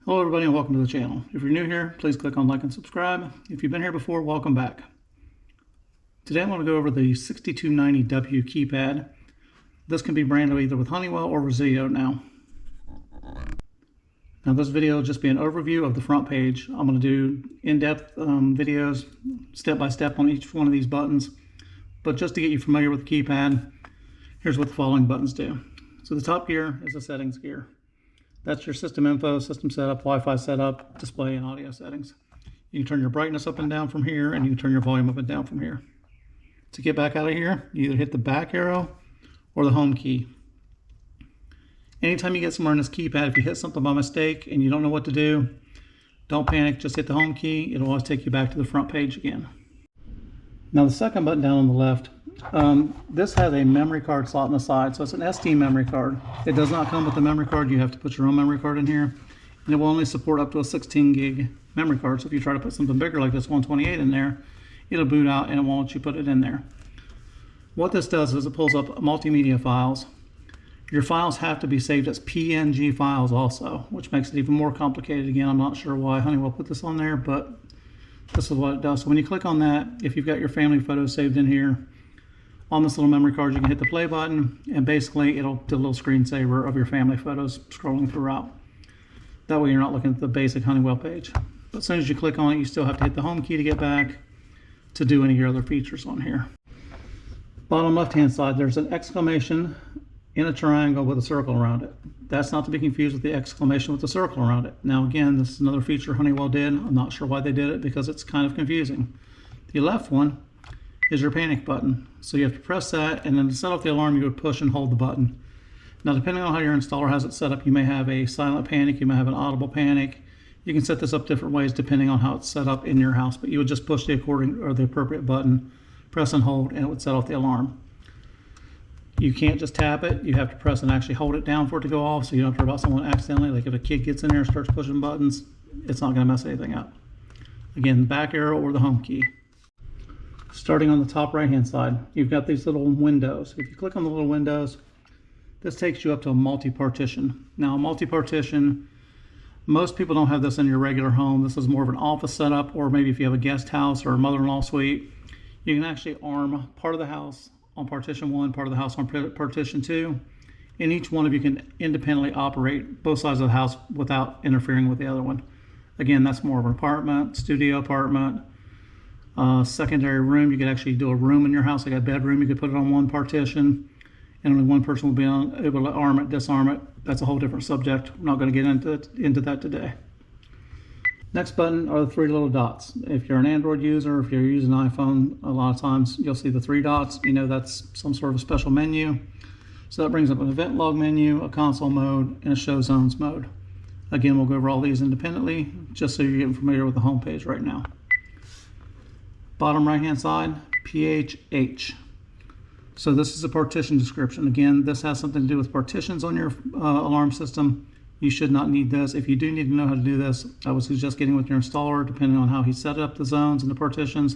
Hello everybody and welcome to the channel. If you're new here, please click on like and subscribe. If you've been here before, welcome back. Today I'm going to go over the 6290w keypad. This can be branded either with Honeywell or Resideo now. Now this video will just be an overview of the front page. I'm going to do in-depth videos, step by step on each one of these buttons. But just to get you familiar with the keypad, here's what the following buttons do. So the top gear is the settings gear. That's your system info, system setup, Wi-Fi setup, display, and audio settings. You can turn your brightness up and down from here, and you can turn your volume up and down from here. To get back out of here, you either hit the back arrow or the home key. Anytime you get somewhere in this keypad, if you hit something by mistake and you don't know what to do, don't panic, just hit the home key. It'll always take you back to the front page again. Now the second button down on the left, this has a memory card slot on the side, so it's an SD memory card. It does not come with a memory card. You have to put your own memory card in here, and it will only support up to a 16 gig memory card. So if you try to put something bigger like this 128 in there, it'll boot out and it won't let you put it in there. What this does is it pulls up multimedia files. Your files have to be saved as PNG files also, which makes it even more complicated. Again, I'm not sure why Honeywell put this on there, but this is what it does. So when you click on that, if you've got your family photos saved in here, on this little memory card, you can hit the play button, and basically it'll do a little screensaver of your family photos scrolling throughout. That way you're not looking at the basic Honeywell page. But as soon as you click on it, you still have to hit the home key to get back to do any of your other features on here. Bottom left-hand side, there's an exclamation in a triangle with a circle around it. That's not to be confused with the exclamation with the circle around it. Now again, this is another feature Honeywell did. I'm not sure why they did it because it's kind of confusing. The left one is your panic button. So you have to press that, and then to set off the alarm, you would push and hold the button. Now, depending on how your installer has it set up, you may have a silent panic, you may have an audible panic. You can set this up different ways depending on how it's set up in your house, but you would just push the appropriate button, press and hold, and it would set off the alarm. You can't just tap it. You have to press and actually hold it down for it to go off, so you don't have to worry about someone accidentally. Like if a kid gets in there and starts pushing buttons, it's not going to mess anything up. Again, the back arrow or the home key. Starting on the top right hand side, you've got these little windows. If you click on the little windows, this takes you up to a multi-partition. Now a multi-partition, most people don't have this in your regular home. This is more of an office setup, or maybe if you have a guest house or a mother-in-law suite, you can actually arm part of the house on partition 1, part of the house on partition 2, and each one of you can independently operate both sides of the house without interfering with the other one. Again, that's more of an apartment, studio apartment, secondary room. You could actually do a room in your house, like a bedroom. You could put it on one partition, and only one person will be able to arm it, disarm it. That's a whole different subject. We're not going to get into that today. Next button are the three little dots. If you're an Android user, if you're using an iPhone, a lot of times you'll see the three dots. You know that's some sort of a special menu. So that brings up an event log menu, a console mode, and a show zones mode. Again, we'll go over all these independently, just so you're getting familiar with the home page right now. Bottom right hand side, PHH. So this is a partition description. Again, this has something to do with partitions on your alarm system. You should not need this. If you do need to know how to do this, I would suggest getting with your installer, depending on how he set up the zones and the partitions,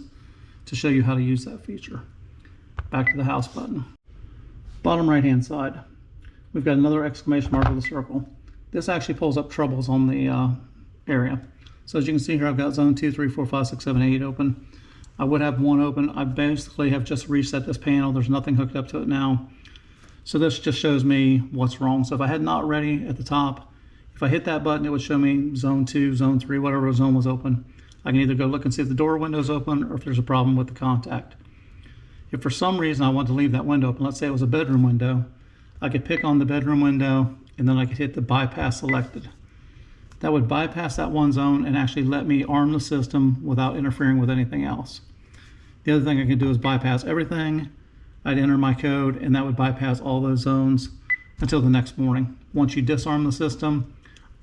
to show you how to use that feature. Back to the house button. Bottom right hand side, we've got another exclamation mark with a circle. This actually pulls up troubles on the area. So as you can see here, I've got zone 2, 3, 4, 5, 6, 7, 8 open. I would have one open. I basically have just reset this panel. There's nothing hooked up to it now. So this just shows me what's wrong. So if I had not ready at the top, if I hit that button, it would show me zone 2, zone 3, whatever zone was open. I can either go look and see if the door window's open or if there's a problem with the contact. If for some reason I want to leave that window open, let's say it was a bedroom window, I could pick on the bedroom window and then I could hit the bypass selected. That would bypass that one zone and actually let me arm the system without interfering with anything else. The other thing I can do is bypass everything. I'd enter my code, and that would bypass all those zones until the next morning. Once you disarm the system,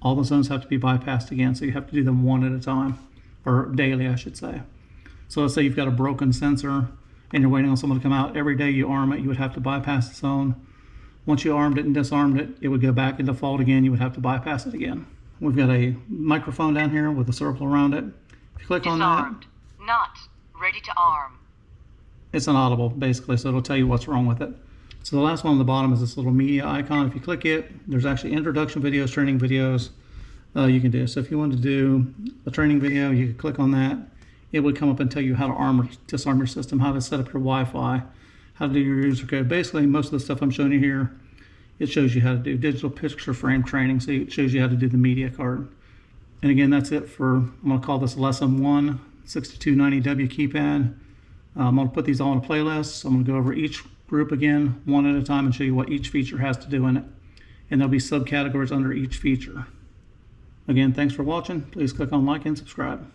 all the zones have to be bypassed again, so you have to do them one at a time, or daily, I should say. So let's say you've got a broken sensor, and you're waiting on someone to come out. Every day you arm it, you would have to bypass the zone. Once you armed it and disarmed it, it would go back into default again. You would have to bypass it again. We've got a microphone down here with a circle around it. If you click on that, not ready to arm. It's inaudible, basically, so it'll tell you what's wrong with it. So the last one on the bottom is this little media icon. If you click it, there's actually introduction videos, training videos, you can do. So if you wanted to do a training video, you could click on that. It would come up and tell you how to arm or disarm your system, how to set up your Wi-Fi, how to do your user code. Basically, most of the stuff I'm showing you here, it shows you how to do digital picture frame training. So it shows you how to do the media card. And again, that's it for, I'm going to call this lesson 1, 6290w keypad. I'm going to put these all in a playlist. So I'm going to go over each group again, one at a time, and show you what each feature has to do in it. And there'll be subcategories under each feature. Again, thanks for watching. Please click on like and subscribe.